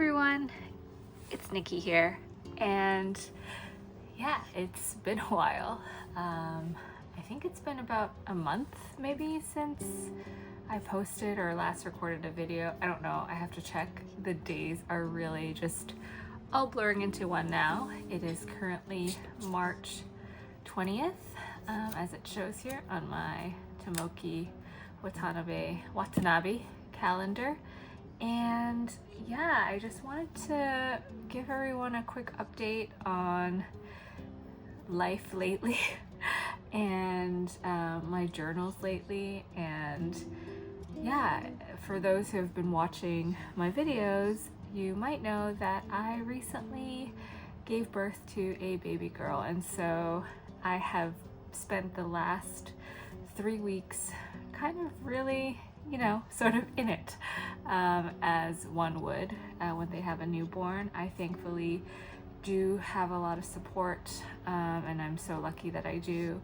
everyone, it's Nikki here, and yeah, it's been a while. I think it's been about a month maybe since I posted or last recorded a video. I don't know, I have to check. The days are really just all blurring into one now. It is currently March 20th, as it shows here on my Tomoki Watanabe calendar. And yeah, I just wanted to give everyone a quick update on life lately and my journals lately. And yeah, for those who have been watching my videos, you might know that I recently gave birth to a baby girl, and so I have spent the last 3 weeks kind of really, sort of in it, as one would when they have a newborn. I thankfully do have a lot of support, and I'm so lucky that I do.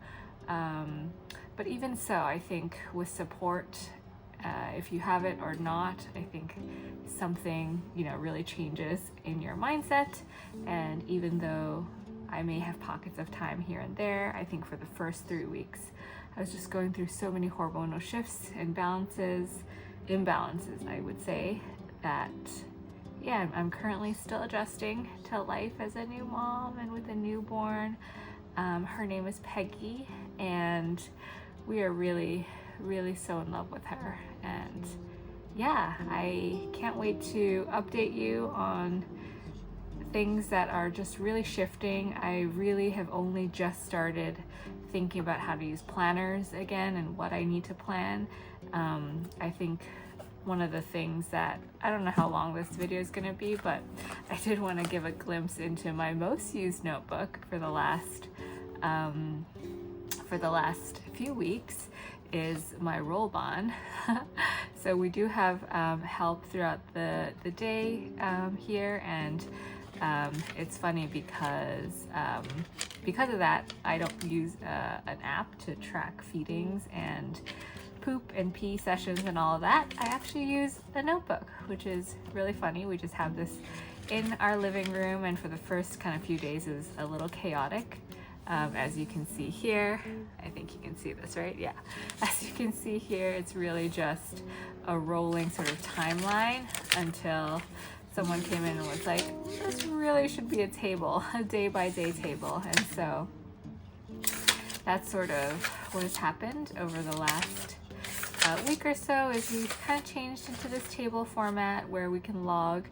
But even so, I think with support, if you have it or not, I think something, really changes in your mindset. And even though I may have pockets of time here and there, I think for the first 3 weeks, I was just going through so many hormonal shifts and imbalances, I would say, that yeah, I'm currently still adjusting to life as a new mom and with a newborn. Her name is Peggy, and we are really so in love with her. And yeah, I can't wait to update you on things that are just really shifting. I really have only just started thinking about how to use planners again and what I need to plan. I think one of the things that, I don't know how long this video is going to be, but I did want to give a glimpse into my most used notebook for the last few weeks is my Rollbahn. So we do have help throughout the day here, and it's funny because of that, I don't use an app to track feedings and poop and pee sessions and all of that. I actually use a notebook, which is really funny. We just have this in our living room, and for the first kind of few days it was a little chaotic. As you can see here, I think you can see this, right? Yeah. As you can see here, it's really just a rolling sort of timeline until someone came in and was like, this really should be a table, a day-by-day table. And so that's sort of what has happened over the last week or so, is we've kind of changed into this table format where we can log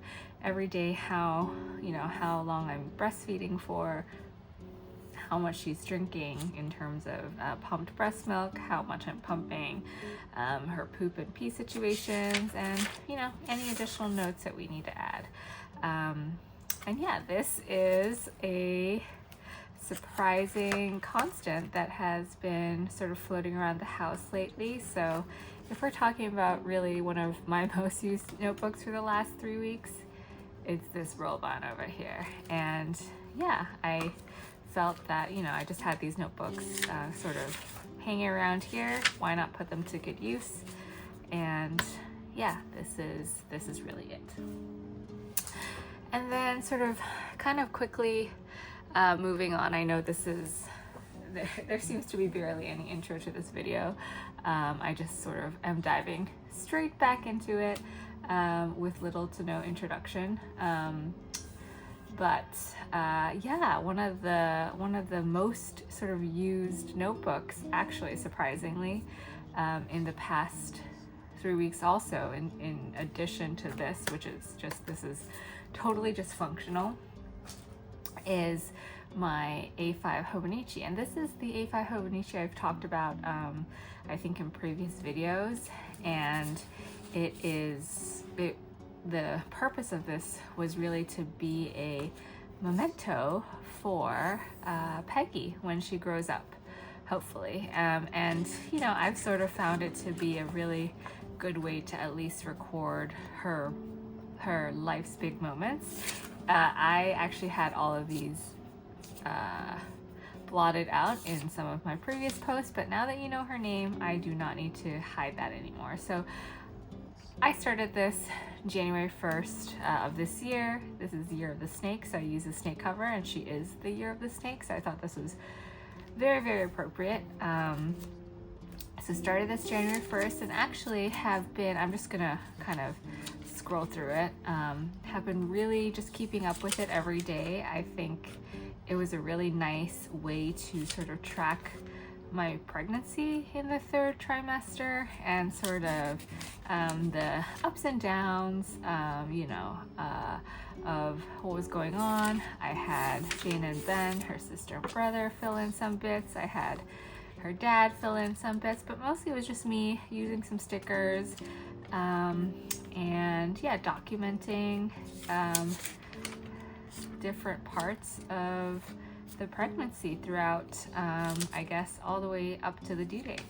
every day how long I'm breastfeeding for, how much she's drinking in terms of pumped breast milk, how much I'm pumping, her poop and pee situations, and any additional notes that we need to add. And yeah, this is a surprising constant that has been sort of floating around the house lately. So if we're talking about really one of my most used notebooks for the last 3 weeks, it's this Rollbahn over here. And yeah, I felt that, I just had these notebooks sort of hanging around here. Why not put them to good use? And yeah, this is really it. And then sort of kind of quickly moving on, I know there seems to be barely any intro to this video. I just sort of am diving straight back into it with little to no introduction. But yeah, one of the most sort of used notebooks, actually, surprisingly, in the past 3 weeks also, in addition to this, which is this is totally just functional, is my A5 Hobonichi. And this is the A5 Hobonichi I've talked about, I think, in previous videos. And the purpose of this was really to be a memento for Peggy when she grows up, hopefully. And I've sort of found it to be a really good way to at least record her life's big moments. I actually had all of these blotted out in some of my previous posts, but now that you know her name, I do not need to hide that anymore. So I started this January 1st of this year. This is the year of the snake, so I use a snake cover, and she is the year of the snake, so I thought this was very, very appropriate. So started this January 1st, and actually have been, I'm just gonna kind of scroll through it, have been really just keeping up with it every day. I think it was a really nice way to sort of track my pregnancy in the 3rd trimester and sort of the ups and downs, of what was going on. I had Jane and Ben, her sister and brother, fill in some bits. I had her dad fill in some bits, but mostly it was just me using some stickers, and yeah, documenting different parts of the pregnancy throughout, I guess, all the way up to the due date.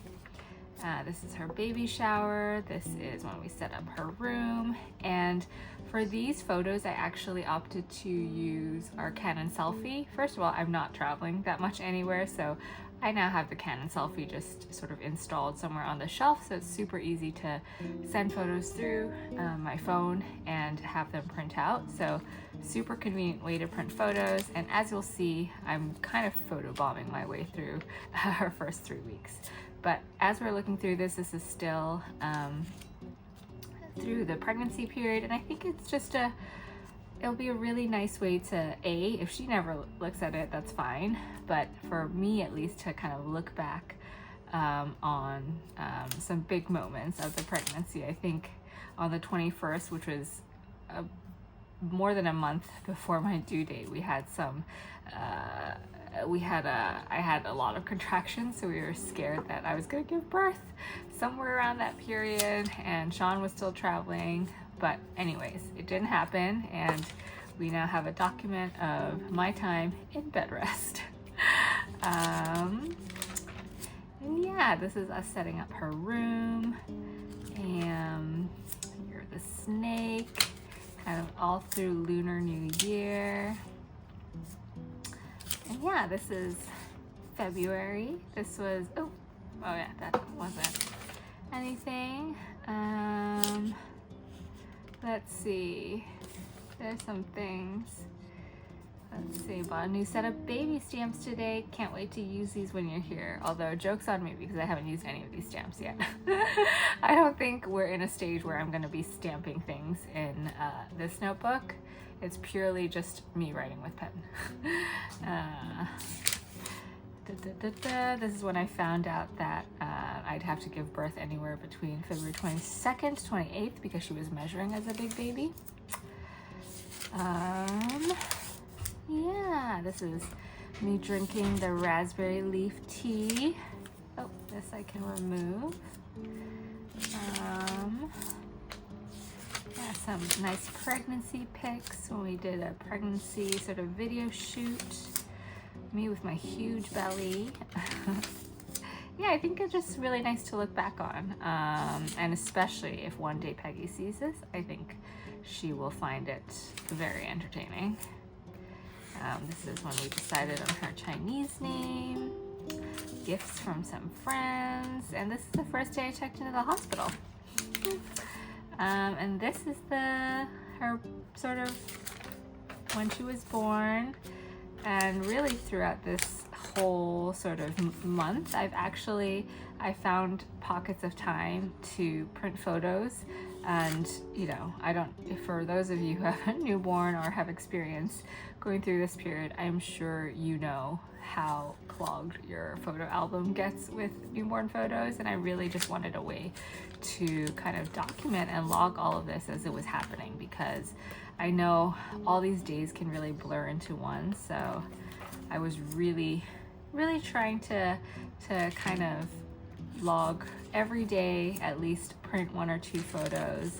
This is her baby shower. This is when we set up her room. And for these photos, I actually opted to use our Canon selfie. First of all, I'm not traveling that much anywhere, so I now have the Canon selfie just sort of installed somewhere on the shelf, so it's super easy to send photos through my phone and have them print out. So super convenient way to print photos, and as you'll see, I'm kind of photobombing my way through our first 3 weeks. But as we're looking through this, this is still through the pregnancy period, and I think it's just it'll be a really nice way to, if she never looks at it, that's fine, but for me at least, to kind of look back on some big moments of the pregnancy. I think on the 21st, which was more than a month before my due date, we had some I had a lot of contractions, so we were scared that I was going to give birth somewhere around that period, and Sean was still traveling. But anyways, it didn't happen, and we now have a document of my time in bed rest. And yeah, this is us setting up her room, and you're the snake, kind of all through Lunar New Year. And yeah, this is February. This was, oh yeah, that wasn't anything. Let's see, there's some things. Let's see, bought a new set of baby stamps today. Can't wait to use these when you're here. Although, joke's on me because I haven't used any of these stamps yet. I don't think we're in a stage where I'm gonna be stamping things in this notebook. It's purely just me writing with pen. This is when I found out that I'd have to give birth anywhere between February 22nd to 28th because she was measuring as a big baby. Yeah, this is me drinking the raspberry leaf tea. Oh, this I can remove. Yeah, some nice pregnancy pics when we did a pregnancy sort of video shoot. Me with my huge belly. Yeah, I think it's just really nice to look back on, and especially if one day Peggy sees this, I think she will find it very entertaining. This is when we decided on her Chinese name, gifts from some friends, and this is the first day I checked into the hospital. And this is her sort of when she was born. And really throughout this whole sort of month, I found pockets of time to print photos. And, you know, for those of you who have a newborn or have experience going through this period, I'm sure you know how clogged your photo album gets with newborn photos. And I really just wanted a way to kind of document and log all of this as it was happening, because I know all these days can really blur into one. So I was really, really trying to kind of log every day, at least print 1 or 2 photos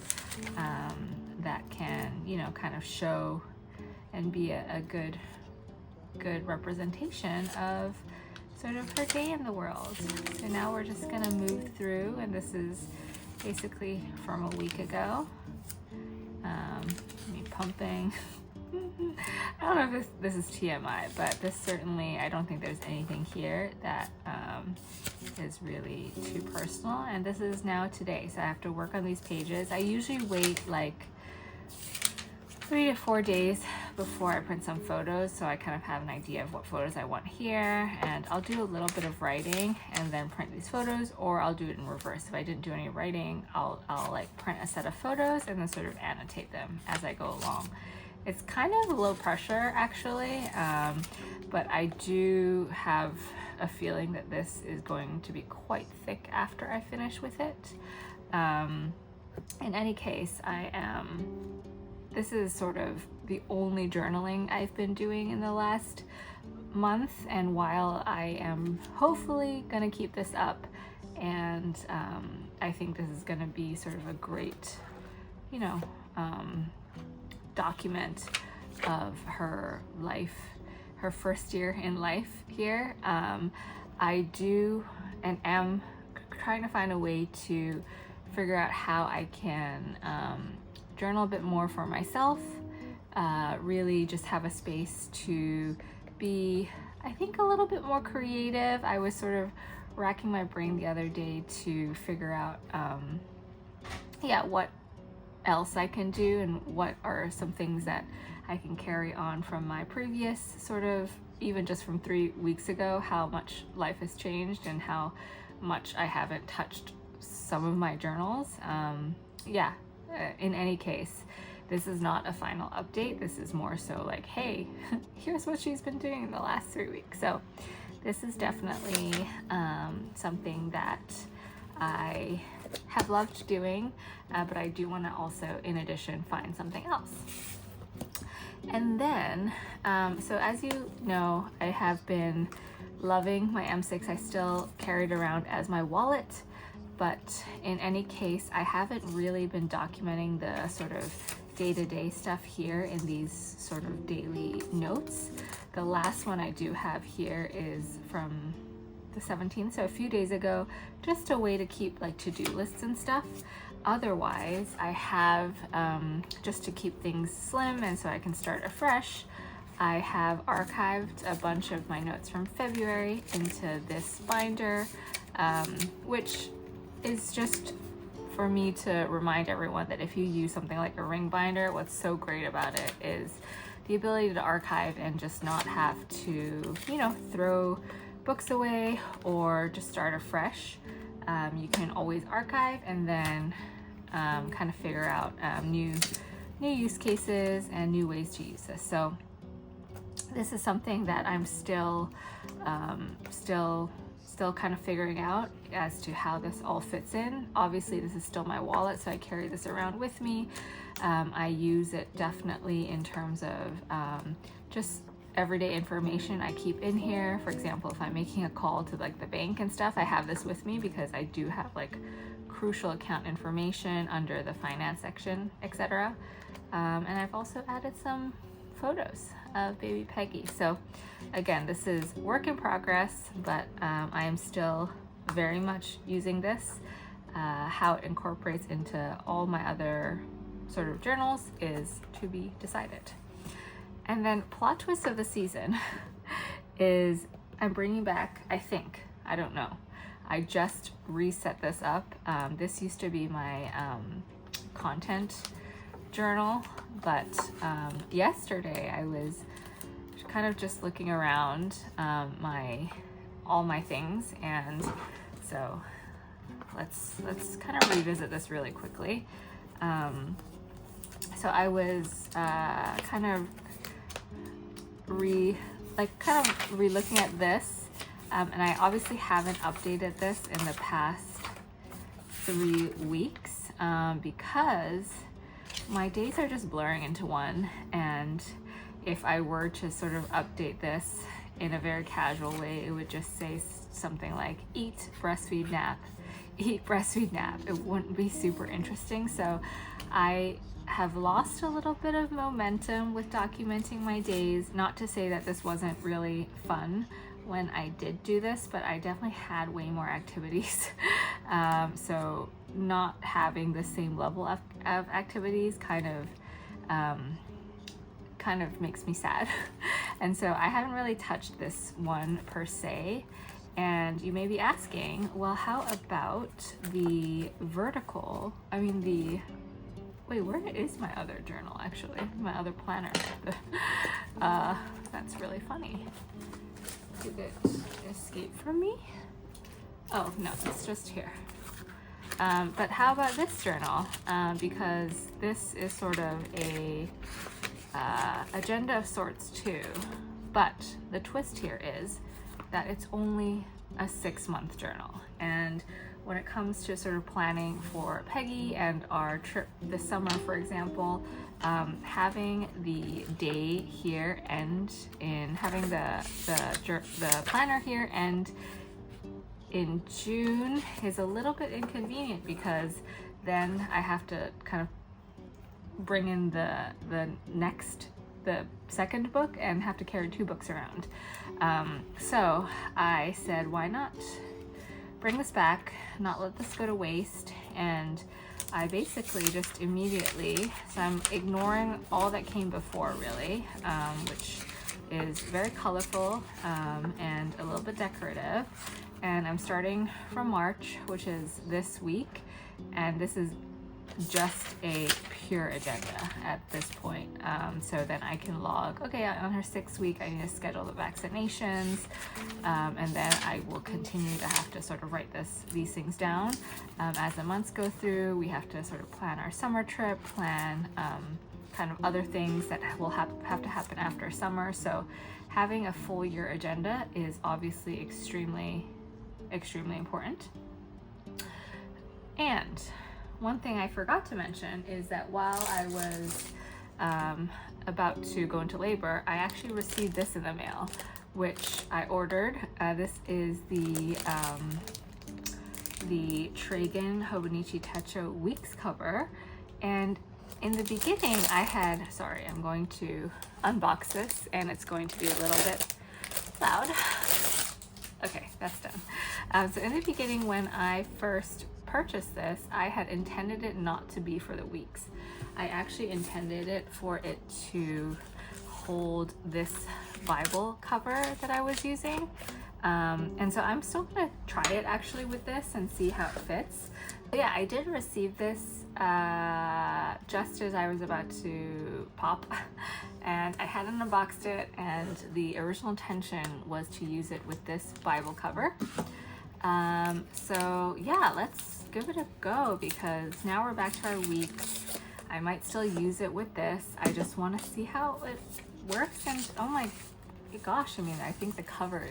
that can, you know, kind of show and be a good representation of sort of her day in the world. So now we're just gonna move through, and this is basically from a week ago. Me pumping I don't know if this is TMI, but this certainly, I don't think there's anything here that is really too personal. And this is now today, so I have to work on these pages. I usually wait like 3 to 4 days before I print some photos, so I kind of have an idea of what photos I want here, and I'll do a little bit of writing and then print these photos, or I'll do it in reverse. If I didn't do any writing, I'll like print a set of photos and then sort of annotate them as I go along. It's kind of low pressure actually, but I do have a feeling that this is going to be quite thick after I finish with it. In any case, this is sort of the only journaling I've been doing in the last month, and while I am hopefully gonna keep this up, and I think this is gonna be sort of a great, you know, document of her life, her first year in life here. I do and am trying to find a way to figure out how I can journal a bit more for myself, really just have a space to be, I think, a little bit more creative. I was sort of racking my brain the other day to figure out, what else I can do and what are some things that I can carry on from my previous sort of, even just from 3 weeks ago, how much life has changed and how much I haven't touched some of my journals. In any case, this is not a final update. This is more so like, hey, here's what she's been doing in the last 3 weeks. So this is definitely something that I have loved doing, but I do want to also, in addition, find something else. And then, so as you know, I have been loving my M6. I still carry it around as my wallet, but in any case, I haven't really been documenting the sort of day-to-day stuff here in these sort of daily notes. The last one I do have here is from the 17th, so a few days ago, just a way to keep like to-do lists and stuff. Otherwise, I have, just to keep things slim and so I can start afresh, I have archived a bunch of my notes from February into this binder, which is just for me to remind everyone that if you use something like a ring binder, what's so great about it is the ability to archive and just not have to, you know, throw books away or just start afresh. You can always archive and then kind of figure out new use cases and new ways to use this. So this is something that I'm still kind of figuring out as to how this all fits in. Obviously, this is still my wallet, so I carry this around with me. I use it definitely in terms of just everyday information I keep in here. For example, if I'm making a call to like the bank and stuff, I have this with me because I do have like crucial account information under the finance section, etc. And I've also added some photos of baby Peggy. So again, this is work in progress, but I am still very much using this. How it incorporates into all my other sort of journals is to be decided. And then plot twist of the season is I'm bringing back, I don't know, I just reset this up. This used to be my content journal, but yesterday I was kind of just looking around all my things, and so let's kind of revisit this really quickly. So I was kind of re-looking at this, and I obviously haven't updated this in the past 3 weeks because my days are just blurring into one, and if I were to sort of update this in a very casual way, it would just say something like eat, breastfeed, nap, eat, breastfeed, nap. It wouldn't be super interesting. So I have lost a little bit of momentum with documenting my days. Not to say that this wasn't really fun when I did do this, but I definitely had way more activities. So not having the same level of activities kind kind of makes me sad. And so I haven't really touched this one per se. And you may be asking, well, how about the vertical, wait, where is my other journal actually? My other planner. That's really funny. Did it escape from me? Oh no, it's just here. But how about this journal? Because this is sort of a agenda of sorts too. But the twist here is that it's only a 6-month journal. And when it comes to sort of planning for Peggy and our trip this summer, for example, having the day here end in, having the planner here end in June is a little bit inconvenient, because then I have to kind of bring in the second book and have to carry 2 books around. So I said, why not bring this back, not let this go to waste? And I basically just immediately, so I'm ignoring all that came before really, which is very colorful and a little bit decorative. And I'm starting from March, which is this week, and this is just a pure agenda at this point. So then I can log, okay, on her 6th week, I need to schedule the vaccinations, and then I will continue to have to sort of write these things down. As the months go through, we have to sort of plan our summer trip, plan kind of other things that will have to happen after summer. So having a full year agenda is obviously extremely important. And one thing I forgot to mention is that while I was about to go into labor, I actually received this in the mail, which I ordered. This is the Tragen Hobonichi techo weeks cover. And in the beginning I'm going to unbox this, and it's going to be a little bit loud. Okay, that's done. So in the beginning, when I first purchased this, I had intended it not to be for the weeks. I actually intended it for it to hold this Bible cover that I was using. And so I'm still gonna try it actually with this and see how it fits. But yeah, I did receive this just as I was about to pop, and I hadn't unboxed it, and the original intention was to use it with this Bible cover. So yeah, let's give it a go, because now we're back to our weeks. I might still use it with this. I just want to see how it works, and oh my gosh, I think the color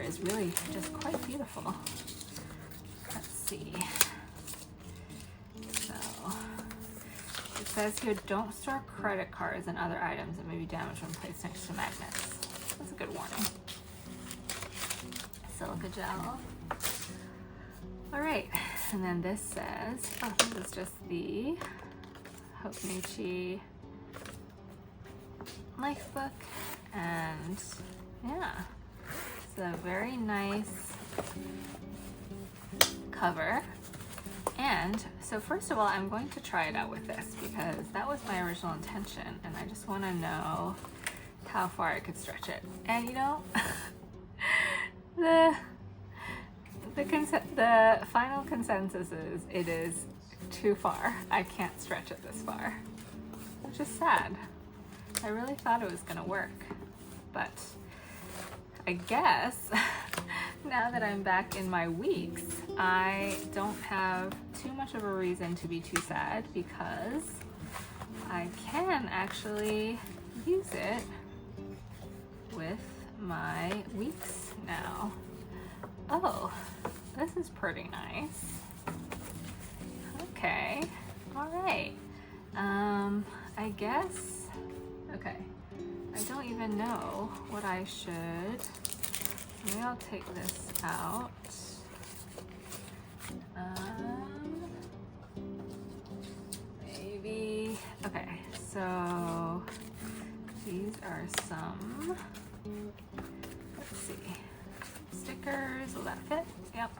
is really just quite beautiful. Let's see. So it says here, don't store credit cards and other items that may be damaged when placed next to magnets. That's a good warning. Silica gel. All right, and then this says, this is just the Hobonichi life book, and yeah, it's a very nice cover. And so first of all, I'm going to try it out with this, because that was my original intention, and I just want to know how far I could stretch it. And you know, the final consensus is it is too far. I can't stretch it this far, which is sad. I really thought it was gonna work, but I guess now that I'm back in my weeks, I don't have too much of a reason to be too sad, because I can actually use it with my weeks now. Oh, this is pretty nice. Okay, all right. I guess, okay. I don't even know what I should. Maybe I'll take this out. Maybe, okay, so these are some, let's see, stickers. Will that fit? Yep.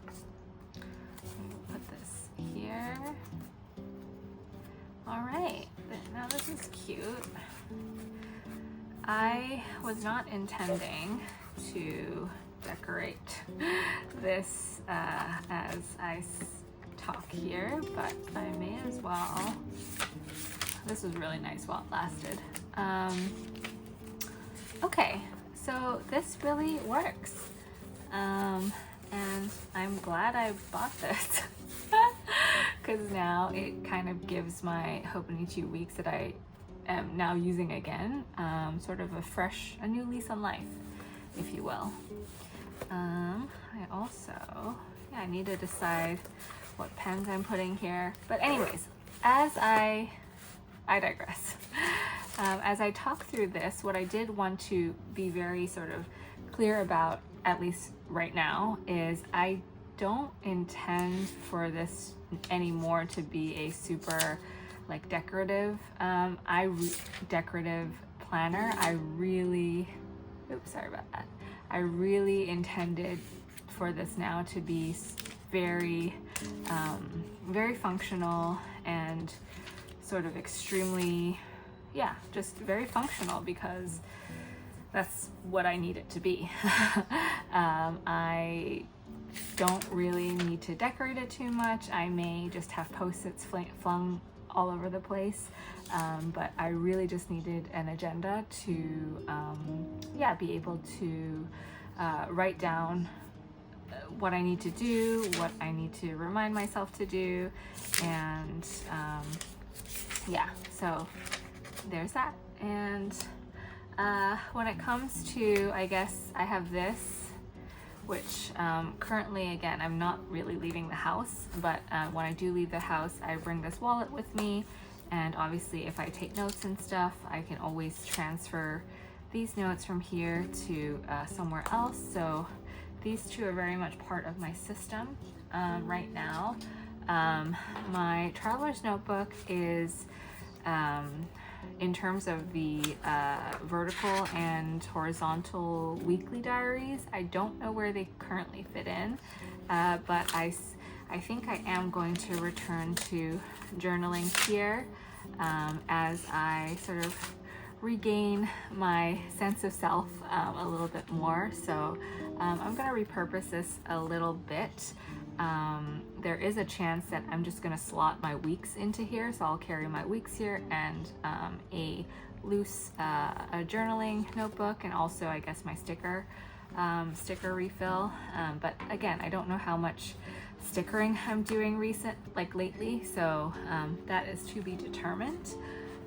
We'll put this here. All right, now this is cute. I was not intending to decorate this as I talk here, but I may as well. This was really nice while it lasted. Okay, so this really works. And I'm glad I bought this because now it kind of gives my Hobonichi weeks that I am now using again, sort of a new lease on life, if you will. I also, I need to decide what pens I'm putting here. But anyways, as I digress. As I talk through this, what I did want to be very sort of clear about, at least right now, is I don't intend for this anymore to be a super like decorative decorative planner. I really intended for this now to be very very functional and sort of extremely, just very functional, because that's what I need it to be. I don't really need to decorate it too much. I may just have post-its flung all over the place, but I really just needed an agenda to be able to write down what I need to do, what I need to remind myself to do, and so there's that. And when it comes to, I guess I have this, which currently, again, I'm not really leaving the house, but when I do leave the house, I bring this wallet with me, and obviously if I take notes and stuff, I can always transfer these notes from here to somewhere else. So these two are very much part of my system right now. My traveler's notebook is, in terms of the vertical and horizontal weekly diaries, I don't know where they currently fit in, but I think I am going to return to journaling here as I sort of regain my sense of self a little bit more. So I'm going to repurpose this a little bit. There is a chance that I'm just going to slot my weeks into here, so I'll carry my weeks here and a loose a journaling notebook, and also I guess my sticker refill. But again, I don't know how much stickering I'm doing lately, so that is to be determined.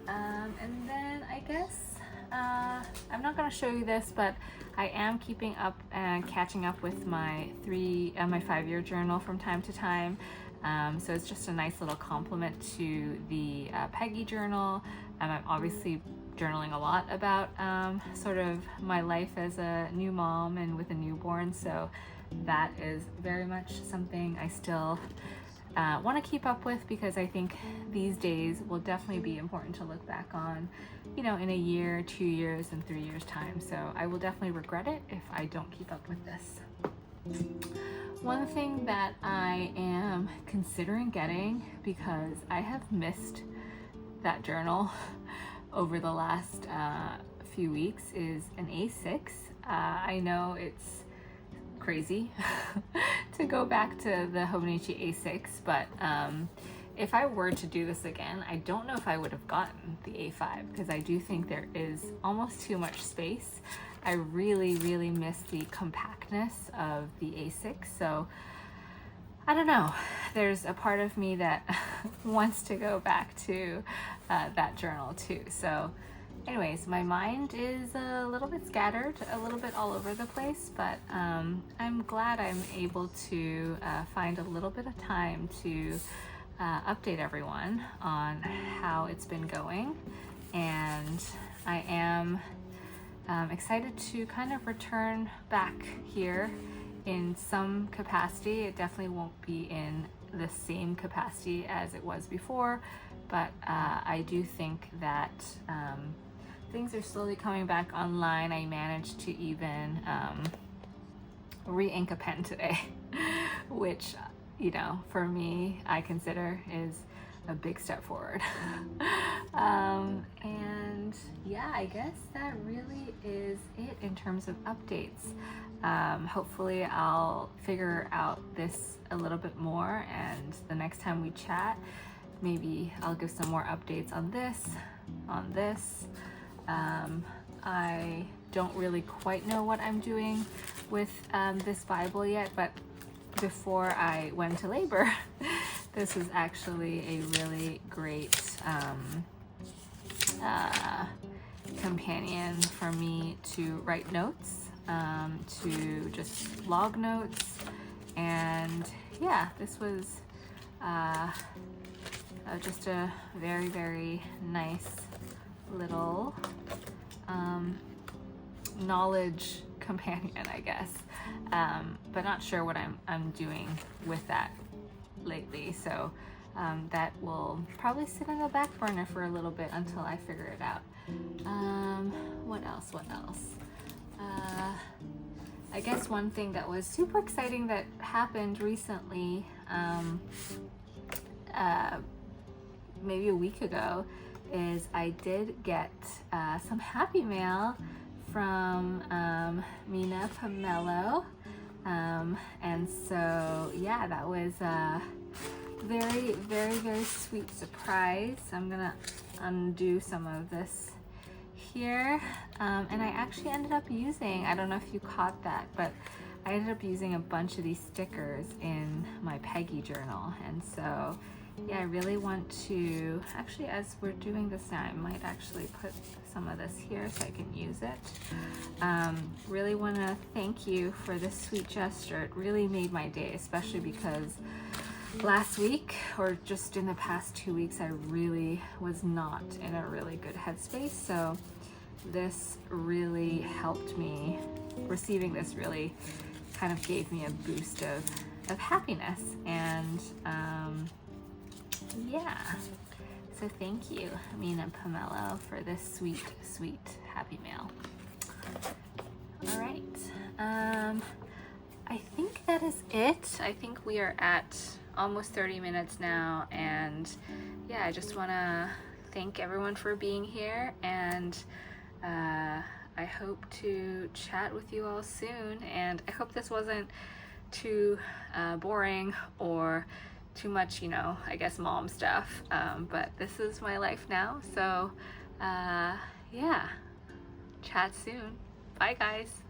And then I guess I'm not going to show you this, but I am keeping up and catching up with my 5-year journal from time to time. So it's just a nice little complement to the Peggy journal. I'm obviously journaling a lot about sort of my life as a new mom and with a newborn. So that is very much something I still want to keep up with, because I think these days will definitely be important to look back on, in a year, 2 years, and 3 years time. So I will definitely regret it if I don't keep up with this. One thing that I am considering getting, because I have missed that journal over the last few weeks, is an A6. I know it's crazy to go back to the Hobonichi A6, but if I were to do this again, I don't know if I would have gotten the A5, because I do think there is almost too much space. I really, really miss the compactness of the A6, so I don't know. There's a part of me that wants to go back to that journal too. So anyways, my mind is a little bit scattered, a little bit all over the place, but I'm glad I'm able to find a little bit of time to update everyone on how it's been going. And I am excited to kind of return back here in some capacity. It definitely won't be in the same capacity as it was before, but I do think that things are slowly coming back online. I managed to even re-ink a pen today, which, for me, I consider is a big step forward. And yeah, I guess that really is it in terms of updates. Hopefully I'll figure out this a little bit more, and the next time we chat, maybe I'll give some more updates on this. I don't really quite know what I'm doing with this Bible yet, but before I went to labor, this was actually a really great companion for me to write notes, to just log notes, and yeah, this was just a very, very nice little knowledge companion, I guess, but not sure what I'm doing with that lately, so that will probably sit on the back burner for a little bit until I figure it out. What else? I guess one thing that was super exciting that happened recently, maybe a week ago, is I did get some happy mail from Mina Pomelo, and so yeah, that was a very, very, very sweet surprise. I'm gonna undo some of this here, and I actually ended up using, I don't know if you caught that, but I ended up using a bunch of these stickers in my Peggy journal, and so yeah, I really want to, actually as we're doing this now, I might actually put some of this here so I can use it. Really want to thank you for this sweet gesture. It really made my day, especially because last week, or just in the past 2 weeks, I really was not in a really good headspace, so this really helped me. Receiving this really kind of gave me a boost of happiness, and yeah, so thank you, Mina Pomelo, for this sweet, sweet happy mail. All right, I think that is it. I think we are at almost 30 minutes now, and yeah, I just want to thank everyone for being here, and I hope to chat with you all soon, and I hope this wasn't too boring or too much, you know, I guess mom stuff, but this is my life now, so yeah, chat soon. Bye guys.